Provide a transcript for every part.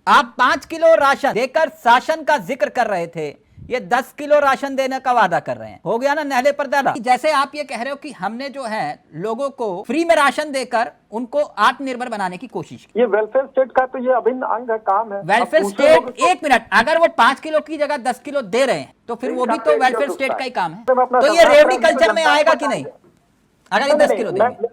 आप 5 kilo ration देकर शासन का जिक्र कर रहे थे, ये 10 किलो राशन देने का वादा कर रहे हैं। हो गया ना नहले पर दादा। जैसे आप ये कह रहे हो कि हमने जो है लोगों को फ्री में राशन देकर उनको आत्मनिर्भर बनाने की कोशिश की। ये वेलफेयर स्टेट का तो ये अभिन्न अंग है, काम है। वेलफेयर स्टेट, एक मिनट, अगर वो 5 किलो की जगह 10 किलो दे रहे हैं तो फिर वो भी तो वेलफेयर स्टेट का ही काम है। तो ये रेवड़ी कल्चर में आएगा कि नहीं अगर ये 10 किलो देंगे?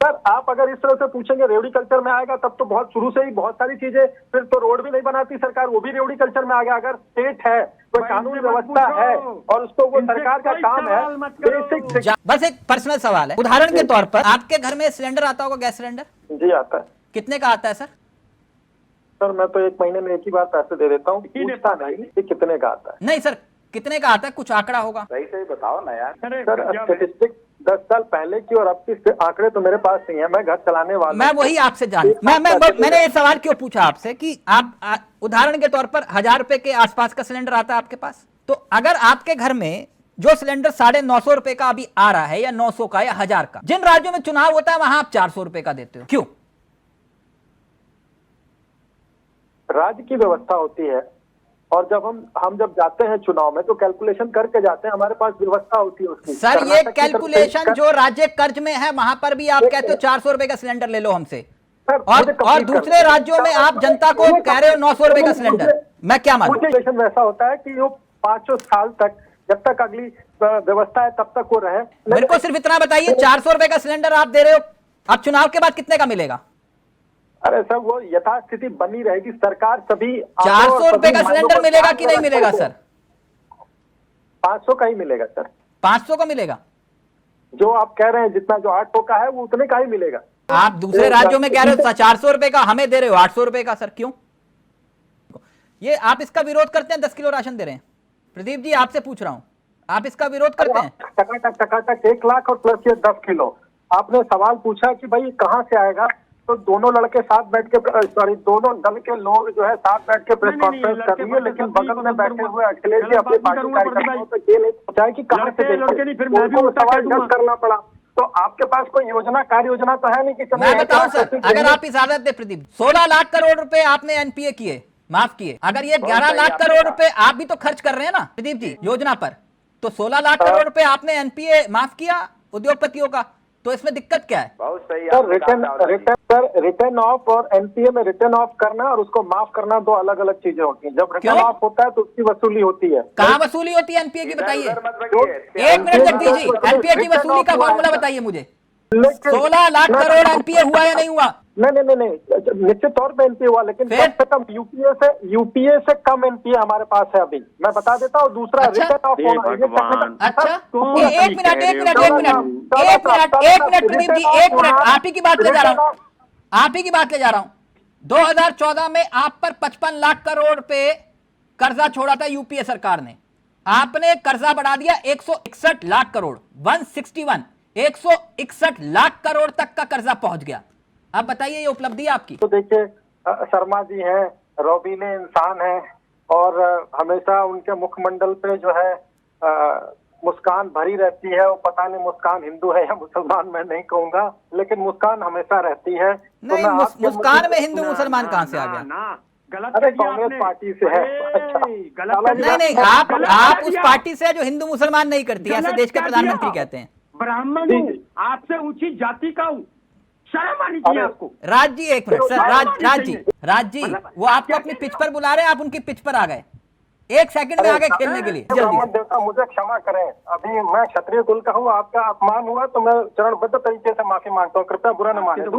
सर आप अगर इस तरह से पूछेंगे रेवड़ी कल्चर में आएगा तब तो बहुत शुरू से ही बहुत सारी चीजें, फिर तो रोड भी नहीं बनाती सरकार, वो भी रेवड़ी कल्चर में आ गया। अगर स्टेट है, कोई कानून व्यवस्था है और उसको वो सरकार का काम है, बेसिक। बस एक पर्सनल सवाल है, उदाहरण के तौर पर आपके घर में सिलेंडर आता होगा, गैस सिलेंडर? जी आता है। कितने का आता है सर? सर मैं तो 1 महीने में एक ही बार पैसे दे देता हूँ, पूछता नहीं कि कितने का आता है। नहीं सर, कितने का आता है, कुछ आंकड़ा होगा? सही सही बताओ ना यार। सर स्टेटिस्टिक 10 साल पहले की और अब की आंकड़े तो मेरे पास नहीं है, मैं घर चलाने वाला। मैं वही आपसे मैंने ये सवाल क्यों पूछा आपसे कि आप उदाहरण के तौर पर 1000 रुपए के आसपास का सिलेंडर आता है आपके पास, तो अगर आपके घर में जो सिलेंडर 950 रुपए का अभी आ रहा है या 900 का या 1000 का, जिन राज्यों में चुनाव होता है वहां आप 400 रुपए का देते हो, क्यों? राज्य की व्यवस्था होती है और जब हम जब जाते हैं चुनाव में तो कैलकुलेशन करके जाते हैं, हमारे पास व्यवस्था होती है उसकी। सर ये कैलकुलेशन जो राज्य कर्ज में है वहां पर भी आप कहते हो 400 रुपए का सिलेंडर ले लो हमसे, और दूसरे राज्यों में आप जनता को कह रहे हो 900 रुपए का सिलेंडर। मैं क्या मानूं? कैलकुलेशन वैसा होता है कि वो 500 साल तक, जब तक अगली व्यवस्था है तब तक वो रहे। मेरे को सिर्फ इतना बताइए, 400 रुपए का सिलेंडर आप दे रहे हो, अब चुनाव के बाद कितने का मिलेगा? अरे सर वो यथास्थिति बनी रहेगी, सरकार सभी 400 रुपए का सिलेंडर मिलेगा कि नहीं मिलेगा सर? 500 का ही मिलेगा सर। 500 का मिलेगा? जो आप कह रहे हैं जितना जो 800 का है वो उतने का ही मिलेगा। आप दूसरे राज्यों में कह रहे हो 400 रुपए का, हमें दे रहे हो 800 रुपए का, सर क्यों? ये आप इसका विरोध करते हैं? 10 किलो राशन दे रहे हैं। प्रदीप जी आपसे पूछ रहा हूं, आप इसका विरोध करते हैं? टकाटक 1 लाख और प्लस ये 10 किलो। आपने सवाल पूछा कि भाई कहां से आएगा, तो दोनों लड़के साथ बैठ के, सॉरी दोनों दल के लोग जो है साथ बैठ के प्रेस कॉन्फ्रेंस कर रही है, लेकिन बगल में बैठे हुए अखिलेश जी अपनी पार्टी कार्यकर्ताओं से ये नहीं पूछा कि कहां से उनको सवाल जज करना पड़ा। तो आपके पास कोई योजना, कार्य योजना तो है नहीं कि मैं बताऊं सर, अगर आप इजाजत दे प्रदीप, 16 लाख करोड़ रुपए आपने एनपीए किए, माफ किए, अगर ये 11 लाख करोड़ रुपए आप भी तो खर्च कर रहे हैं ना प्रदीप जी योजना पर, तो 16 लाख करोड़ रुपए आपने एनपीए माफ किया उद्योगपतियों का, तो इसमें दिक्कत क्या है? बहुत सही सर, रिटर्न ऑफ और एनपीए में रिटर्न ऑफ करना और उसको माफ करना दो अलग अलग चीजें होती हैं। जब रिटर्न ऑफ होता है तो उसकी वसूली होती है। कहाँ वसूली होती है एनपीए की, बताइए? 1 मिनट जगदीश जी, एनपीए की वसूली का फॉर्मूला बताइए मुझे। 16 लाख करोड़ एनपीए हुआ या नहीं हुआ? नहीं, निश्चित तौर पे एनपीए हुआ, लेकिन कम से कम यूपीए से कम एनपीए हमारे पास है अभी, मैं बता देता हूँ। दूसरा रिटर्न ऑफ होना। अच्छा एक मिनट प्रदीप जी, 1 मिनट, आप ही की बात ले जा रहा हूं। 2014 में आप पर 55 लाख करोड़ पे कर्जा छोड़ा था यूपीए सरकार ने, आपने कर्जा बढ़ा दिया 161 लाख करोड़, 161 लाख करोड़ तक का कर्जा पहुंच गया। आप बताइए ये उपलब्धि है आपकी? तो देखिए शर्मा जी हैं, रोबीले इंसान हैं और हमेशा उनके मुखमंडल पे जो है मुस्कान भरी रहती है। वो पता नहीं मुस्कान हिंदू है या मुसलमान, मैं नहीं कहूंगा, लेकिन मुस्कान हमेशा रहती है। नहीं, मुस्कान में हिंदू मुसलमान कहां से आ गया? अरे कांग्रेस पार्टी से है। नहीं, आप उस पार्टी से जो हिंदू मुसलमान नहीं करती, ऐसे देश के प्रधानमंत्री कहते हैं। ब्राह्मण हूँ, आपसे ऊंची जाति का हूँ, शर्म आनी चाहिए आपको। राज जी एक मिनट सर, राज जी वो आपको अपनी पिच पर बुला रहे हैं, आप उनकी पिच पर आ गए, 1 सेकंड में आ गए खेलने के लिए। जल्दी देवता मुझे क्षमा करें, अभी मैं क्षत्रिय कुल का हूँ, आपका अपमान हुआ तो मैं चरणबद्ध तरीके से माफी मांगता हूँ, कृपया बुरा न माने।